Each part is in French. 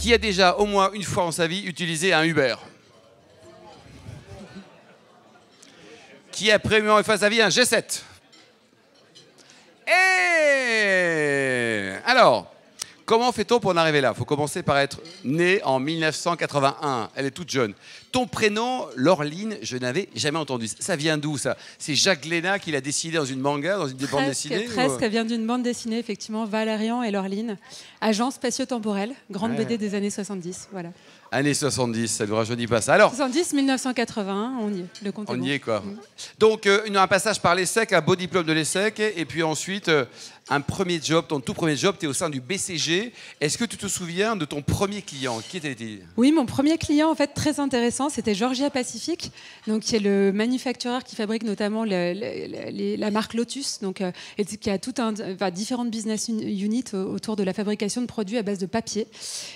Qui a déjà, au moins une fois dans sa vie, utilisé un Uber? Qui a premièrement une fois dans sa vie un G7? Et alors, comment fait-on pour en arriver là? Il faut commencer par être né en 1981. Elle est toute jeune. Ton prénom, Laureline, je n'avais jamais entendu. Ça vient d'où, ça? C'est Jacques Léna qui l'a décidé dans une manga, dans une bande dessinée? Presque, elle vient d'une bande dessinée, effectivement, Valérian et Laureline. Agent spatio-temporel, grande BD des années 70, voilà. Années 70, ça ne nous rajeunit pas ça. Alors, 70, 1981, on y est, le compte est on bon. y est, quoi. Donc, un passage par l'ESSEC, un beau diplôme de l'ESSEC, et puis ensuite, un premier job, ton tout premier job, tu es au sein du BCG. Est-ce que tu te souviens de ton premier client? Qui était-il? Oui, mon premier client, en fait, très intéressant, c'était Georgia Pacific, donc, qui est le manufactureur qui fabrique notamment la marque Lotus, donc, et qui a différentes business units autour de la fabrication de produits à base de papier.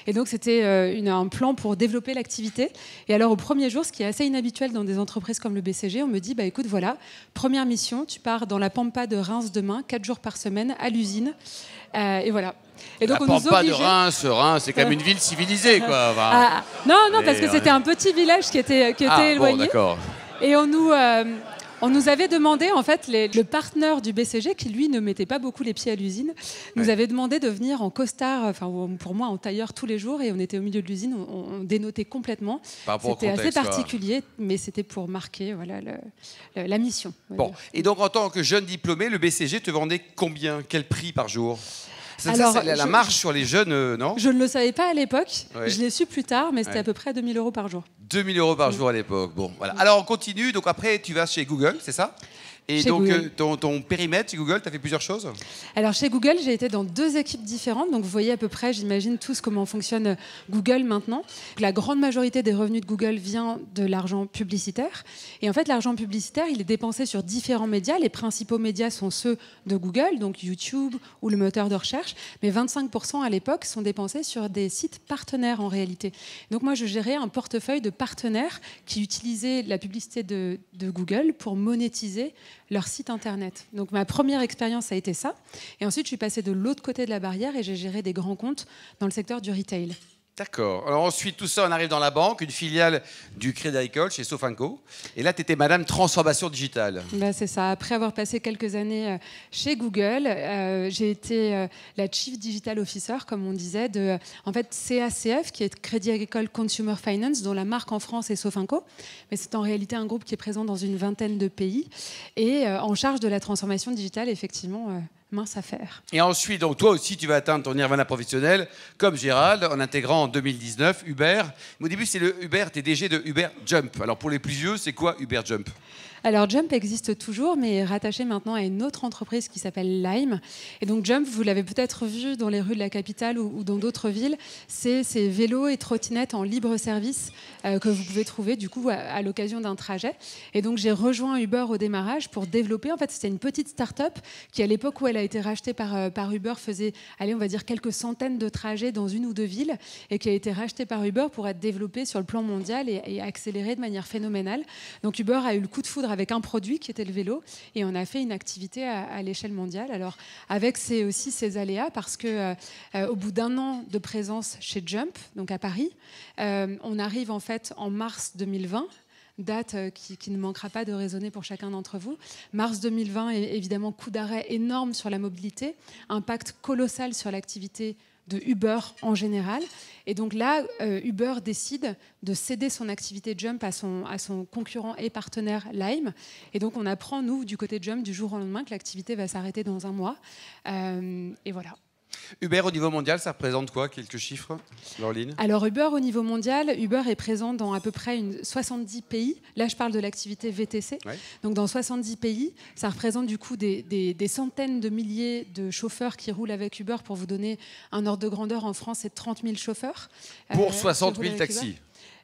Et donc, c'était un plan pour développer l'activité. Et alors, au premier jour, ce qui est assez inhabituel dans des entreprises comme le BCG, on me dit, bah, écoute, voilà, première mission, tu pars dans la Pampa de Reims demain, 4 jours par semaine, à l'usine. Et voilà. Et donc, La on nous Pampa de obligeait... Reims, c'est quand même une ville civilisée, quoi. Enfin, non, parce que c'était un petit village qui était éloigné. Bon, d'accord. Et on nous avait demandé, en fait, le partenaire du BCG, qui lui ne mettait pas beaucoup les pieds à l'usine, nous avait demandé de venir en costard, enfin pour moi en tailleur tous les jours, et on était au milieu de l'usine, on dénotait complètement. C'était assez particulier, mais c'était pour marquer voilà, la mission. Bon, et donc en tant que jeune diplômé, le BCG te vendait combien? Quel prix par jour? Alors, c'est la marge sur les jeunes, non? Je ne le savais pas à l'époque, Ouais. je l'ai su plus tard, mais c'était à peu près 2 000 € par jour. 2 000 € par jour à l'époque. Bon, voilà. Alors on continue. Donc après, tu vas chez Google, c'est ça? Et Chez donc Google. ton périmètre chez Google, tu as fait plusieurs choses? Alors chez Google, j'ai été dans 2 équipes différentes. Donc vous voyez à peu près, j'imagine tous comment fonctionne Google maintenant. La grande majorité des revenus de Google vient de l'argent publicitaire. Et en fait, l'argent publicitaire, il est dépensé sur différents médias. Les principaux médias sont ceux de Google, donc YouTube ou le moteur de recherche. Mais 25% à l'époque sont dépensés sur des sites partenaires en réalité. Donc moi, je gérais un portefeuille de partenaires qui utilisaient la publicité de Google pour monétiser leur site internet. Donc ma première expérience a été ça. Et ensuite, je suis passée de l'autre côté de la barrière et j'ai géré des grands comptes dans le secteur du retail. D'accord. Alors ensuite, tout ça, on arrive dans la banque, une filiale du Crédit Agricole chez Sofinco. Et là, tu étais Madame Transformation Digitale. Ben, c'est ça. Après avoir passé quelques années chez Google, j'ai été la Chief Digital Officer, comme on disait, de en fait, CACF, qui est Crédit Agricole Consumer Finance, dont la marque en France est Sofinco. Mais c'est en réalité un groupe qui est présent dans une vingtaine de pays et en charge de la transformation digitale, effectivement. Mince affaire. Et ensuite, donc toi aussi, tu vas atteindre ton nirvana professionnel, comme Gérald, en intégrant en 2019 Uber. Mais au début, c'est le Uber, tu es DG de Uber Jump. Alors pour les plus vieux, c'est quoi Uber Jump? Alors Jump existe toujours, mais est rattaché maintenant à une autre entreprise qui s'appelle Lime. Et donc Jump, vous l'avez peut-être vu dans les rues de la capitale ou dans d'autres villes, c'est ces vélos et trottinettes en libre service que vous pouvez trouver du coup à l'occasion d'un trajet. Et donc j'ai rejoint Uber au démarrage pour développer. En fait, c'était une petite start-up qui, à l'époque où elle a été rachetée par Uber, faisait, allez, on va dire quelques centaines de trajets dans une ou deux villes et qui a été rachetée par Uber pour être développée sur le plan mondial et accélérée de manière phénoménale. Donc Uber a eu le coup de foudre avec un produit qui était le vélo et on a fait une activité à l'échelle mondiale. Alors avec aussi ses aléas parce que au bout d'un an de présence chez Jump, donc à Paris, on arrive en fait en mars 2020. Date qui ne manquera pas de résonner pour chacun d'entre vous. Mars 2020 est évidemment coup d'arrêt énorme sur la mobilité, impact colossal sur l'activité de Uber en général. Et donc là, Uber décide de céder son activité Jump à son concurrent et partenaire Lime. Et donc on apprend, nous, du côté de Jump, du jour au lendemain, que l'activité va s'arrêter dans un mois. Et voilà. Uber au niveau mondial, ça représente quoi? Quelques chiffres, Laureline? Alors Uber au niveau mondial, Uber est présent dans à peu près 70 pays. Là, je parle de l'activité VTC. Ouais. Donc dans 70 pays, ça représente du coup des centaines de milliers de chauffeurs qui roulent avec Uber. Pour vous donner un ordre de grandeur, en France, c'est 30 000 chauffeurs. Pour 60 000 taxis?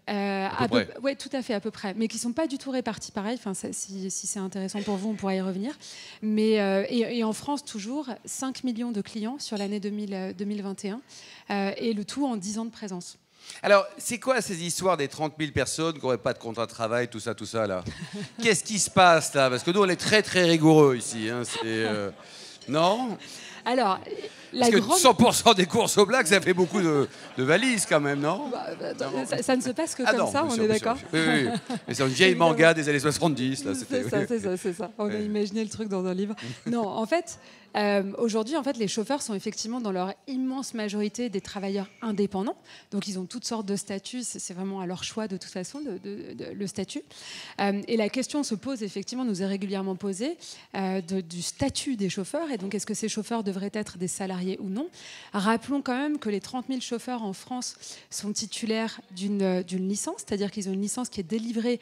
Oui, tout à fait, à peu près. Mais qui ne sont pas du tout répartis pareil. Enfin, si c'est intéressant pour vous, on pourra y revenir. Mais, et en France, toujours, 5 millions de clients sur l'année 2021. Et le tout en 10 ans de présence. Alors, c'est quoi ces histoires des 30 000 personnes qui n'auraient pas de contrat de travail, tout ça, là? Qu'est-ce qui se passe, là? Parce que nous, on est très, très rigoureux ici. Hein. Non? Alors... Parce que 100% des courses au black, ça fait beaucoup de valises quand même, non? Ça ne se passe que comme ça, on est d'accord. Oui. Mais c'est une vieille manga des années 70. C'est ça. On a imaginé le truc dans un livre. Non, en fait... Aujourd'hui, en fait, les chauffeurs sont effectivement dans leur immense majorité des travailleurs indépendants. Donc, ils ont toutes sortes de statuts. C'est vraiment à leur choix, de toute façon, le statut. Et la question se pose, effectivement, nous est régulièrement posée, du statut des chauffeurs. Et donc, est-ce que ces chauffeurs devraient être des salariés ou non? Rappelons quand même que les 30 000 chauffeurs en France sont titulaires d'une licence, c'est-à-dire qu'ils ont une licence qui est délivrée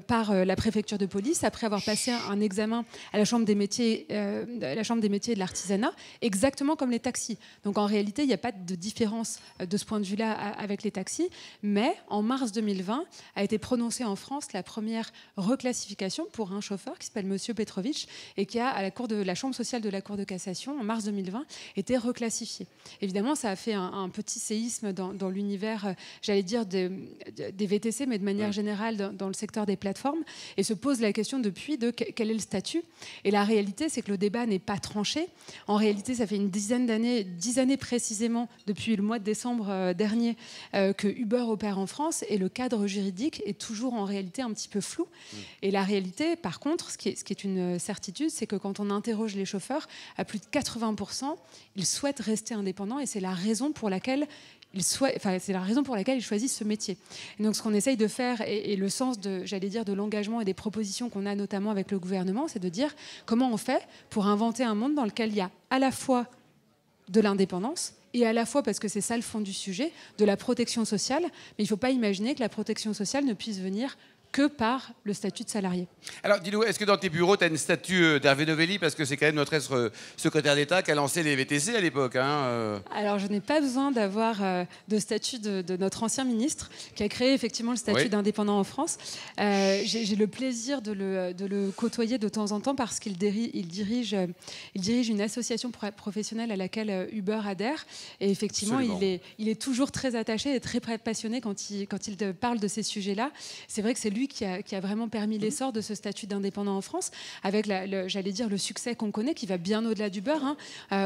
par la préfecture de police, après avoir passé un examen à la Chambre des métiers, et de l'artisanat, exactement comme les taxis. Donc en réalité, il n'y a pas de différence de ce point de vue-là avec les taxis, mais en mars 2020 a été prononcée en France la première reclassification pour un chauffeur qui s'appelle Monsieur Petrovitch et qui a, à la Chambre sociale de la Cour de cassation, en mars 2020, été reclassifié. Évidemment, ça a fait un petit séisme dans l'univers, j'allais dire, des VTC, mais de manière générale dans le secteur des plateformes, et se pose la question depuis de quel est le statut. Et la réalité, c'est que le débat n'est pas tranché. En réalité, ça fait une 10 années précisément, depuis le mois de décembre dernier, que Uber opère en France, et le cadre juridique est toujours en réalité un petit peu flou. Et la réalité, par contre, ce qui est une certitude, c'est que quand on interroge les chauffeurs, à plus de 80%, ils souhaitent rester indépendants, et c'est la raison pour laquelle ils choisissent ce métier. Et donc, ce qu'on essaye de faire, et le sens de l'engagement et des propositions qu'on a notamment avec le gouvernement, c'est de dire comment on fait pour inventer un monde dans lequel il y a à la fois de l'indépendance et à la fois, parce que c'est ça le fond du sujet, de la protection sociale. Mais il ne faut pas imaginer que la protection sociale ne puisse venir que par le statut de salarié. Alors, dis-nous, est-ce que dans tes bureaux, tu as une statue d'Hervé Novelli? Parce que c'est quand même notre ex-secrétaire d'État qui a lancé les VTC à l'époque. Alors, je n'ai pas besoin d'avoir de statut de notre ancien ministre, qui a créé effectivement le statut d'indépendant en France. J'ai le plaisir de le côtoyer de temps en temps parce qu'il dirige une association professionnelle à laquelle Uber adhère. Et effectivement, il est toujours très attaché et très passionné quand il parle de ces sujets-là. C'est vrai que c'est lui qui a vraiment permis l'essor de ce statut d'indépendant en France, avec, j'allais dire, le succès qu'on connaît, qui va bien au-delà d'Uber.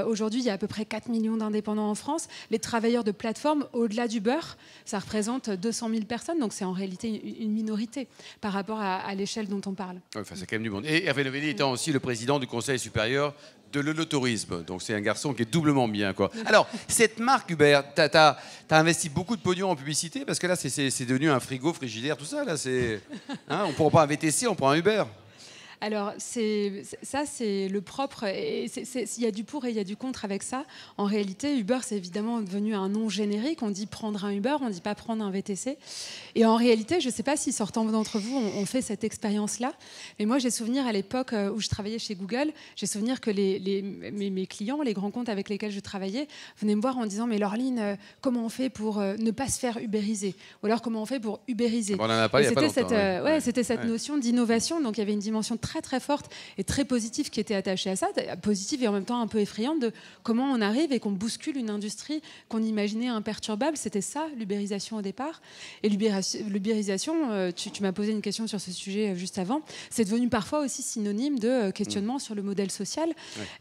Aujourd'hui, il y a à peu près 4 millions d'indépendants en France. Les travailleurs de plateforme, au-delà d'Uber, ça représente 200 000 personnes, donc c'est en réalité une minorité par rapport à l'échelle dont on parle. Enfin, c'est quand même du monde. Et Hervé Novelli étant aussi le président du Conseil supérieur de l'Eulotourisme. Donc c'est un garçon qui est doublement bien, quoi. Alors, cette marque Uber, t'as investi beaucoup de pognon en publicité, parce que là, c'est devenu un frigidaire, tout ça. Là, on ne prend pas un VTC, on prend un Uber. Alors, c'est le propre. Il y a du pour et il y a du contre avec ça. En réalité, Uber, c'est évidemment devenu un nom générique. On dit prendre un Uber, on ne dit pas prendre un VTC. Et en réalité, je ne sais pas si certains d'entre vous ont fait cette expérience-là. Mais moi, j'ai souvenir à l'époque où je travaillais chez Google, j'ai souvenir que mes clients, les grands comptes avec lesquels je travaillais, venaient me voir en disant « Mais Laureline, comment on fait pour ne pas se faire ubériser ?» Ou alors « Comment on fait pour ubériser ?» On en a pas, il y a pas longtemps. C'était cette notion d'innovation. Donc, il y avait une dimension très très forte et très positive qui était attachée à ça, positive et en même temps un peu effrayante, de comment on arrive et qu'on bouscule une industrie qu'on imaginait imperturbable. C'était ça, l'ubérisation au départ. Et l'ubérisation, tu m'as posé une question sur ce sujet juste avant, c'est devenu parfois aussi synonyme de questionnement sur le modèle social.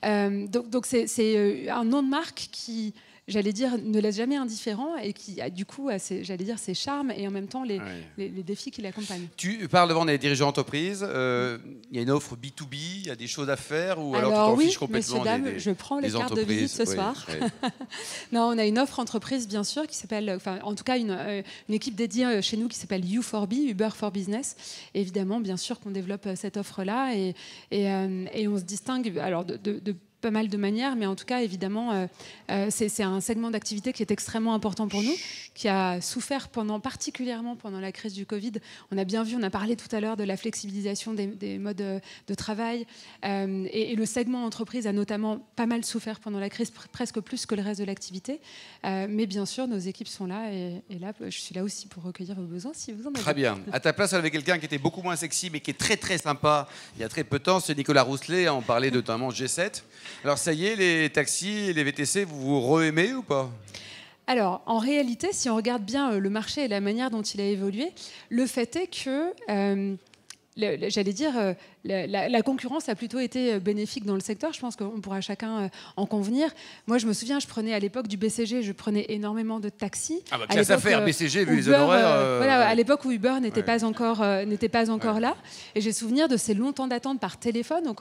Donc c'est un nom de marque qui, j'allais dire, ne laisse jamais indifférent et qui a du coup, ses charmes et en même temps les défis qui l'accompagnent. Tu parles devant des dirigeants d'entreprise, il y a une offre B2B, il y a des choses à faire, ou alors tu t'en fiches complètement? Messieurs, dames, je prends les cartes de visite ce soir. Non, on a une offre entreprise, bien sûr, qui s'appelle, en tout cas une équipe dédiée chez nous qui s'appelle U4B, Uber for Business. Et évidemment, bien sûr qu'on développe cette offre-là et on se distingue alors de pas mal de manières, mais en tout cas, évidemment, c'est un segment d'activité qui est extrêmement important pour nous, qui a souffert particulièrement pendant la crise du Covid. On a bien vu, on a parlé tout à l'heure de la flexibilisation des modes de travail, et le segment entreprise a notamment pas mal souffert pendant la crise, presque plus que le reste de l'activité. Mais bien sûr, nos équipes sont là, et là, je suis là aussi pour recueillir vos besoins, si vous en avez. Très bien. À ta place, avec quelqu'un qui était beaucoup moins sexy, mais qui est très très sympa, il y a très peu de temps, c'est Nicolas Rousselet. On parlait notamment G7. Alors ça y est, les taxis et les VTC, vous vous re-aimez ou pas? Alors, en réalité, si on regarde bien le marché et la manière dont il a évolué, le fait est que, j'allais dire, la concurrence a plutôt été bénéfique dans le secteur. Je pense qu'on pourra chacun en convenir. Moi, je me souviens, je prenais à l'époque du BCG, je prenais énormément de taxis. Ah bah, classe affaire, BCG, vu les Uber, honoraires. voilà, à l'époque où Uber n'était pas encore là. Et j'ai souvenir de ces longs temps d'attente par téléphone. On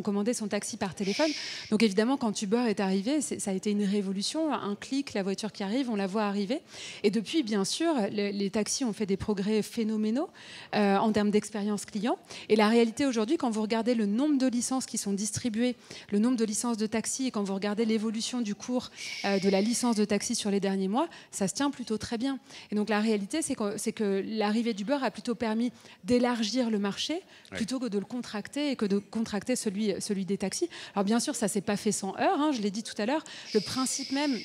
commandait son taxi par téléphone. Donc évidemment, quand Uber est arrivé, ça a été une révolution. Un clic, la voiture qui arrive, on la voit arriver. Et depuis, bien sûr, les taxis ont fait des progrès phénoménaux en termes d'expérience client. Et la réalité aujourd'hui, quand vous regardez le nombre de licences qui sont distribuées, le nombre de licences de taxi, et quand vous regardez l'évolution du cours de la licence de taxi sur les derniers mois, ça se tient plutôt très bien. Et donc la réalité, c'est que l'arrivée d'Uber a plutôt permis d'élargir le marché plutôt que de le contracter et que de contracter celui des taxis. Alors bien sûr, ça s'est pas fait sans heurts, hein, je l'ai dit tout à l'heure. Le principe même,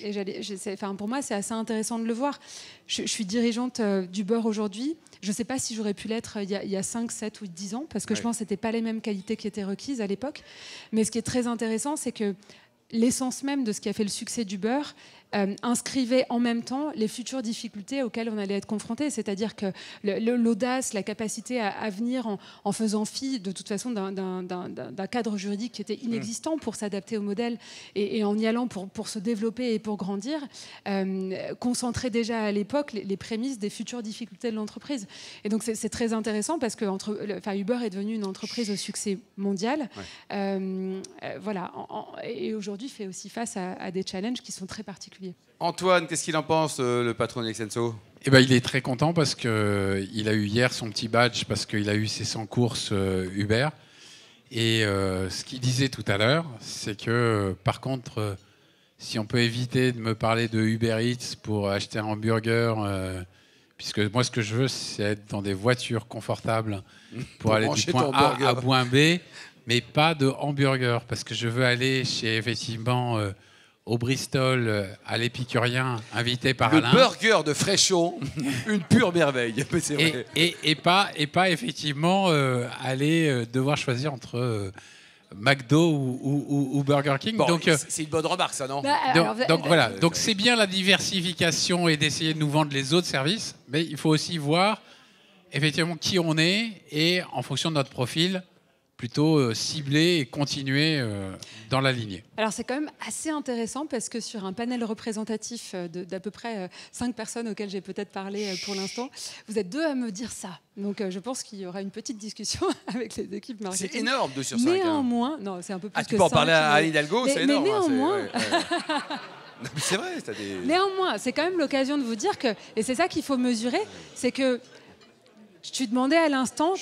pour moi, c'est assez intéressant de le voir. Je suis dirigeante d'Uber aujourd'hui. Je ne sais pas si j'aurais pu l'être il y a 5, 7 ou 10 ans, parce que je pense que ce n'étaient pas les mêmes qualités qui étaient requises à l'époque. Mais ce qui est très intéressant, c'est que l'essence même de ce qui a fait le succès d'Uber inscrivait en même temps les futures difficultés auxquelles on allait être confronté. C'est-à-dire que l'audace, la capacité à venir en faisant fi de toute façon d'un cadre juridique qui était inexistant pour s'adapter au modèle et en y allant pour se développer et pour grandir, concentrait déjà à l'époque les prémices des futures difficultés de l'entreprise. Et donc c'est très intéressant parce que Uber est devenu une entreprise au succès mondial. Voilà. Et aujourd'hui fait aussi face à des challenges qui sont très particuliers. Antoine, qu'est-ce qu'il en pense, le patron d'Exenso ? Eh ben, il est très content parce qu'il a eu hier son petit badge parce qu'il a eu ses 100 courses Uber. Et ce qu'il disait tout à l'heure, c'est que par contre, si on peut éviter de me parler de Uber Eats pour acheter un hamburger, puisque moi ce que je veux, c'est être dans des voitures confortables pour aller du point A à point B, mais pas de hamburger, parce que je veux aller chez effectivement... au Bristol, à l'Épicurien, invité par Alain. Le burger de Fréchon, une pure merveille. Mais c'est vrai. Et pas effectivement aller devoir choisir entre McDo ou Burger King. Bon, donc c'est une bonne remarque, ça, non ? Voilà. Donc c'est bien la diversification et d'essayer de nous vendre les autres services, mais il faut aussi voir effectivement qui on est et en fonction de notre profil, plutôt cibler et continuer dans la lignée. Alors c'est quand même assez intéressant parce que sur un panel représentatif d'à peu près 5 personnes auxquelles j'ai peut-être parlé pour l'instant, vous êtes 2 à me dire ça. Donc je pense qu'il y aura une petite discussion avec les équipes marketing. C'est énorme, 2 sur 5. Néanmoins, non, c'est un peu plus que 5. Tu peux en parler à Anne Hidalgo, c'est énorme. Mais néanmoins... Non, mais c'est vrai, t'as des... Néanmoins, c'est quand même l'occasion de vous dire que, et c'est ça qu'il faut mesurer, c'est que je te demandais à l'instant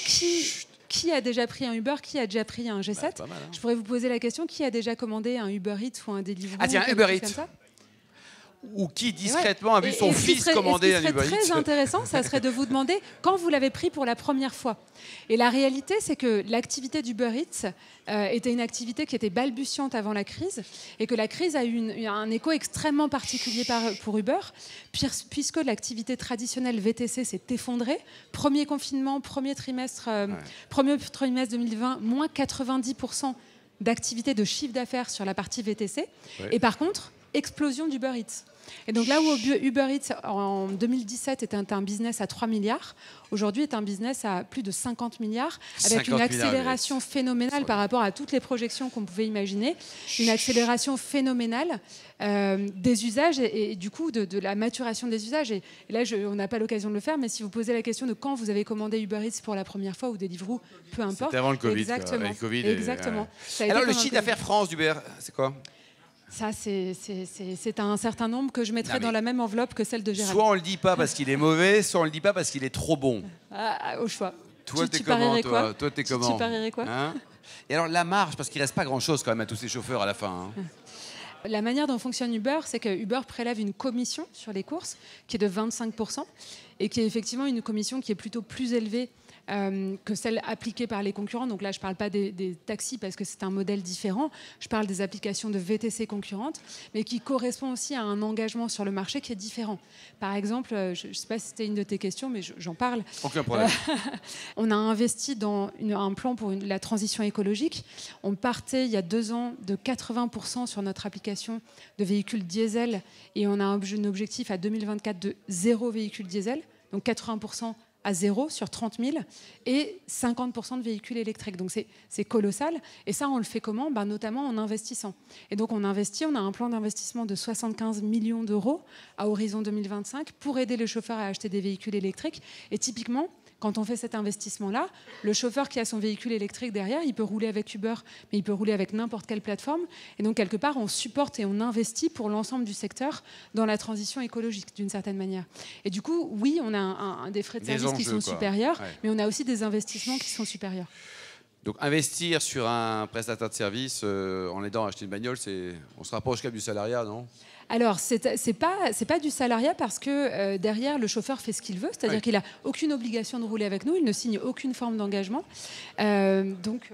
qui a déjà pris un Uber, qui a déjà pris un G7 pas mal, hein. Je pourrais vous poser la question, qui a déjà commandé un Uber Eats ou un Deliveroo? Ah tiens, Uber Eats. Ou qui discrètement a vu son fils commander un Uber Eats. Ce qui serait très intéressant, ça serait de vous demander quand vous l'avez pris pour la première fois. Et la réalité, c'est que l'activité d'Uber Eats était une activité qui était balbutiante avant la crise et que la crise a eu un écho extrêmement particulier pour Uber, puisque l'activité traditionnelle VTC s'est effondrée. Premier confinement, premier trimestre 2020, moins 90% d'activité de chiffre d'affaires sur la partie VTC. Ouais. Et par contre, explosion d'Uber Eats. Et donc là où Uber Eats en 2017 était un business à 3 milliards, aujourd'hui est un business à plus de 50 milliards, avec une accélération phénoménale par rapport à toutes les projections qu'on pouvait imaginer, une accélération phénoménale des usages et du coup de la maturation des usages. Et là, on n'a pas l'occasion de le faire, mais si vous posez la question de quand vous avez commandé Uber Eats pour la première fois ou Deliveroo, peu importe. C'était avant le Covid. Exactement. Le COVID Exactement. Alors le chiffre d'affaires France d'Uber, c'est quoi ? Ça, c'est un certain nombre que je mettrais dans la même enveloppe que celle de Gérald. Soit on le dit pas parce qu'il est mauvais, soit on le dit pas parce qu'il est trop bon. Au choix. Toi, t'es comment, toi ? Toi, t'es comment ? Tu parierais quoi ? Et alors la marge, parce qu'il reste pas grand-chose quand même à tous ces chauffeurs à la fin. La manière dont fonctionne Uber, c'est que Uber prélève une commission sur les courses qui est de 25% et qui est effectivement une commission qui est plutôt plus élevée que celle appliquée par les concurrents. Donc là, je ne parle pas des taxis parce que c'est un modèle différent. Je parle des applications de VTC concurrentes, mais qui correspond aussi à un engagement sur le marché qui est différent. Par exemple, je ne sais pas si c'était une de tes questions, mais j'en parle. Aucun problème. On a investi dans un plan pour la transition écologique. On partait il y a 2 ans de 80% sur notre application de véhicules diesel et on a un objectif à 2024 de 0 véhicule diesel. Donc 80% à 0 sur 30 000 et 50% de véhicules électriques. Donc c'est colossal. Et ça, on le fait comment? Notamment en investissant. Et donc on investit, on a un plan d'investissement de 75 millions d'euros à horizon 2025 pour aider les chauffeurs à acheter des véhicules électriques. Et typiquement, quand on fait cet investissement-là, le chauffeur qui a son véhicule électrique derrière, il peut rouler avec Uber, mais il peut rouler avec n'importe quelle plateforme. Et donc, quelque part, on supporte et on investit pour l'ensemble du secteur dans la transition écologique, d'une certaine manière. Et du coup, oui, on a des frais de service qui sont supérieurs, mais on a aussi des investissements qui sont supérieurs. Donc, investir sur un prestataire de service en aidant à acheter une bagnole, on se rapproche quand même du salariat, non? Alors, c'est pas du salariat parce que derrière, le chauffeur fait ce qu'il veut, c'est-à-dire qu'il n'a aucune obligation de rouler avec nous, il ne signe aucune forme d'engagement. Donc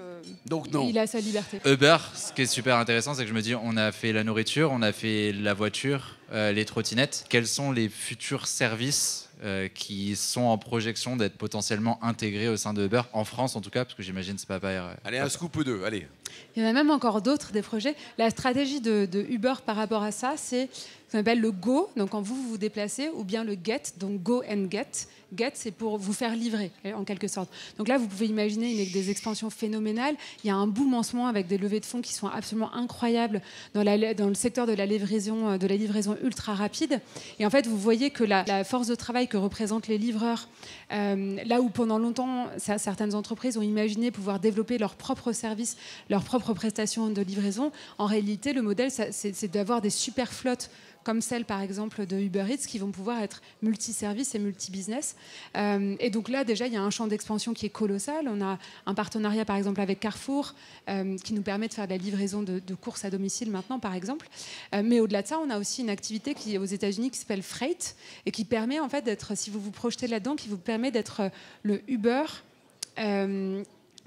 non. Il a sa liberté. Uber, ce qui est super intéressant, c'est que je me dis, on a fait la nourriture, on a fait la voiture, les trottinettes. Quels sont les futurs services qui sont en projection d'être potentiellement intégrés au sein de Uber, en France en tout cas, parce que j'imagine que c'est pas pareil. Allez, un scoop ou deux, allez. Il y en a même encore d'autres, des projets. La stratégie de Uber par rapport à ça, c'est ce qu'on appelle le Go, donc quand vous vous déplacez, ou bien le Get, donc Go and Get. Get, c'est pour vous faire livrer, en quelque sorte. Donc là, vous pouvez imaginer des expansions phénoménales. Il y a un boom en ce moment avec des levées de fonds qui sont absolument incroyables dans le secteur de la livraison ultra rapide. Et en fait, vous voyez que la force de travail que représentent les livreurs, là où pendant longtemps, certaines entreprises ont imaginé pouvoir développer leurs propres services, leurs propres prestations de livraison, en réalité, le modèle, c'est d'avoir des super flottes comme celle par exemple de Uber Eats, qui vont pouvoir être multi-services et multi-business. Et donc là, déjà, il y a un champ d'expansion qui est colossal. On a un partenariat par exemple avec Carrefour qui nous permet de faire de la livraison de courses à domicile maintenant, par exemple. Mais au-delà de ça, on a aussi une activité qui est aux États-Unis qui s'appelle Freight et qui permet en fait d'être, si vous vous projetez là-dedans, qui vous permet d'être le Uber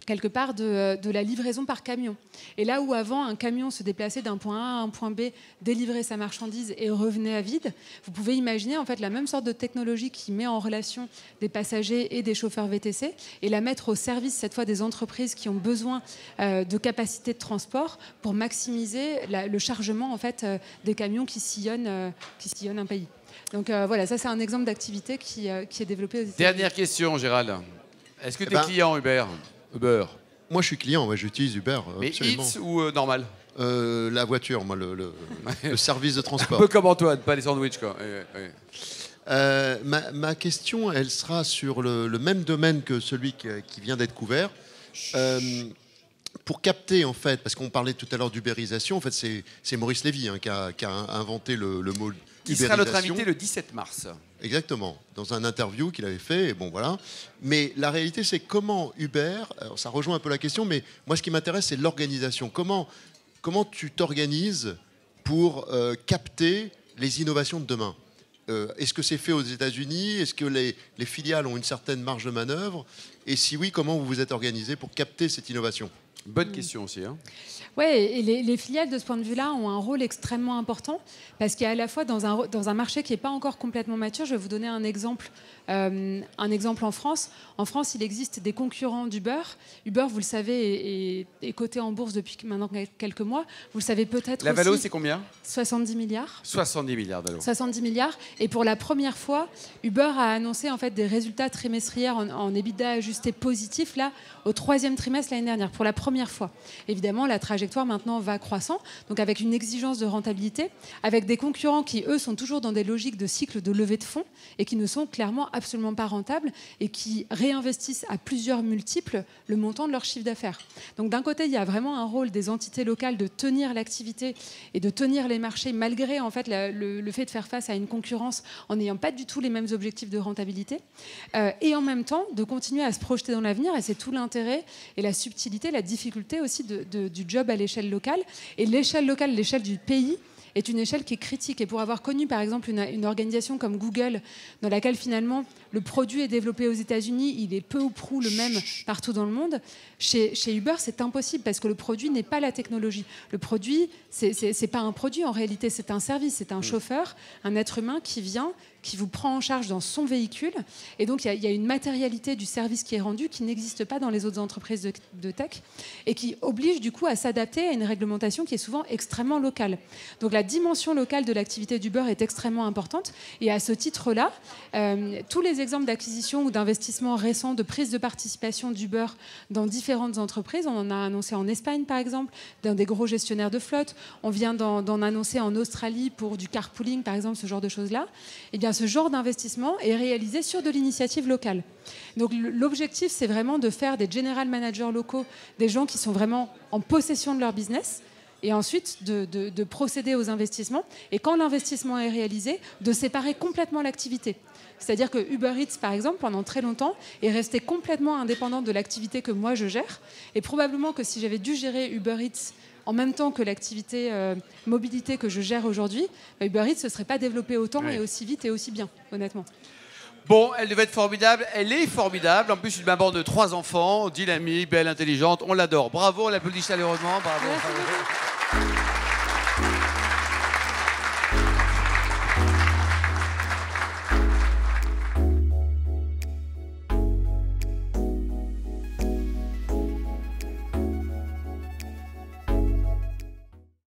quelque part de la livraison par camion. Et là où avant un camion se déplaçait d'un point A à un point B, délivrait sa marchandise et revenait à vide, vous pouvez imaginer en fait la même sorte de technologie qui met en relation des passagers et des chauffeurs VTC et la mettre au service cette fois des entreprises qui ont besoin de capacités de transport pour maximiser le chargement en fait des camions qui sillonnent un pays. Donc voilà, ça c'est un exemple d'activité qui est développé aux États-Unis. Dernière question, Gérald. Est-ce que tu es client Uber? Moi, je suis client, j'utilise Uber. Mais absolument. Eats ou normal? La voiture, moi, le service de transport. Un peu comme Antoine, pas les sandwichs, quoi. Ma question, elle sera sur le même domaine que celui qui vient d'être couvert. Pour capter, en fait, parce qu'on parlait tout à l'heure d'ubérisation, en fait, c'est Maurice Lévy qui a inventé le mot qui sera notre invité le 17 mars. Exactement, dans un interview qu'il avait fait, et bon voilà. Mais la réalité, c'est comment Uber, alors ça rejoint un peu la question, mais moi ce qui m'intéresse, c'est l'organisation. Comment tu t'organises pour capter les innovations de demain? Est-ce que c'est fait aux États-Unis? Est-ce que les filiales ont une certaine marge de manœuvre? Et si oui, comment vous vous êtes organisé pour capter cette innovation? Bonne question aussi. Oui, et les filiales de ce point de vue-là ont un rôle extrêmement important parce qu'il y a à la fois dans un marché qui n'est pas encore complètement mature. Je vais vous donner un exemple en France. En France, il existe des concurrents d'Uber. Uber, vous le savez, est coté en bourse depuis maintenant quelques mois. Vous le savez peut-être aussi. La valo, c'est combien? 70 milliards. 70 milliards d'euros. 70 milliards. Et pour la première fois, Uber a annoncé en fait des résultats trimestriels en EBITDA ajusté positif là au 3e trimestre l'année dernière. Pour la première fois. Évidemment, la trajectoire maintenant va croissant, donc avec une exigence de rentabilité, avec des concurrents qui, eux, sont toujours dans des logiques de cycle de levée de fonds et qui ne sont clairement absolument pas rentables et qui réinvestissent à plusieurs multiples le montant de leur chiffre d'affaires. Donc d'un côté, il y a vraiment un rôle des entités locales de tenir l'activité et de tenir les marchés malgré en fait le fait de faire face à une concurrence en n'ayant pas du tout les mêmes objectifs de rentabilité et en même temps de continuer à se projeter dans l'avenir, et c'est tout l'intérêt et la subtilité, la difficulté aussi du job à l'échelle locale. Et l'échelle locale, l'échelle du pays, est une échelle qui est critique. Et pour avoir connu, par exemple, une organisation comme Google, dans laquelle finalement le produit est développé aux États-Unis, il est peu ou prou le même partout dans le monde, chez Uber, c'est impossible parce que le produit n'est pas la technologie. Le produit, c'est pas un produit en réalité, c'est un service, c'est un chauffeur, un être humain qui vient qui vous prend en charge dans son véhicule. Et donc, il y a une matérialité du service qui est rendu qui n'existe pas dans les autres entreprises de tech et qui oblige du coup à s'adapter à une réglementation qui est souvent extrêmement locale. Donc, la dimension locale de l'activité d'Uber est extrêmement importante. Et à ce titre-là, tous les exemples d'acquisition ou d'investissement récents de prise de participation d'Uber dans différentes entreprises, on en a annoncé en Espagne, par exemple, d'un des gros gestionnaires de flotte. On vient d'en annoncer en Australie pour du carpooling, par exemple, ce genre de choses-là. Eh bien, ce genre d'investissement est réalisé sur de l'initiative locale. Donc, l'objectif, c'est vraiment de faire des general managers locaux, des gens qui sont vraiment en possession de leur business, et ensuite de procéder aux investissements. Et quand l'investissement est réalisé, de séparer complètement l'activité. C'est-à-dire que Uber Eats, par exemple, pendant très longtemps, est resté complètement indépendant de l'activité que moi je gère. Et probablement que si j'avais dû gérer Uber Eats en même temps que l'activité mobilité que je gère aujourd'hui, Uber Eats ne se serait pas développé autant et aussi vite et aussi bien, honnêtement. Bon, elle devait être formidable. Elle est formidable. En plus, une maman de 3 enfants, dynamique, belle, intelligente. On l'adore. Bravo, on l'applaudit chaleureusement. Bravo. Merci beaucoup.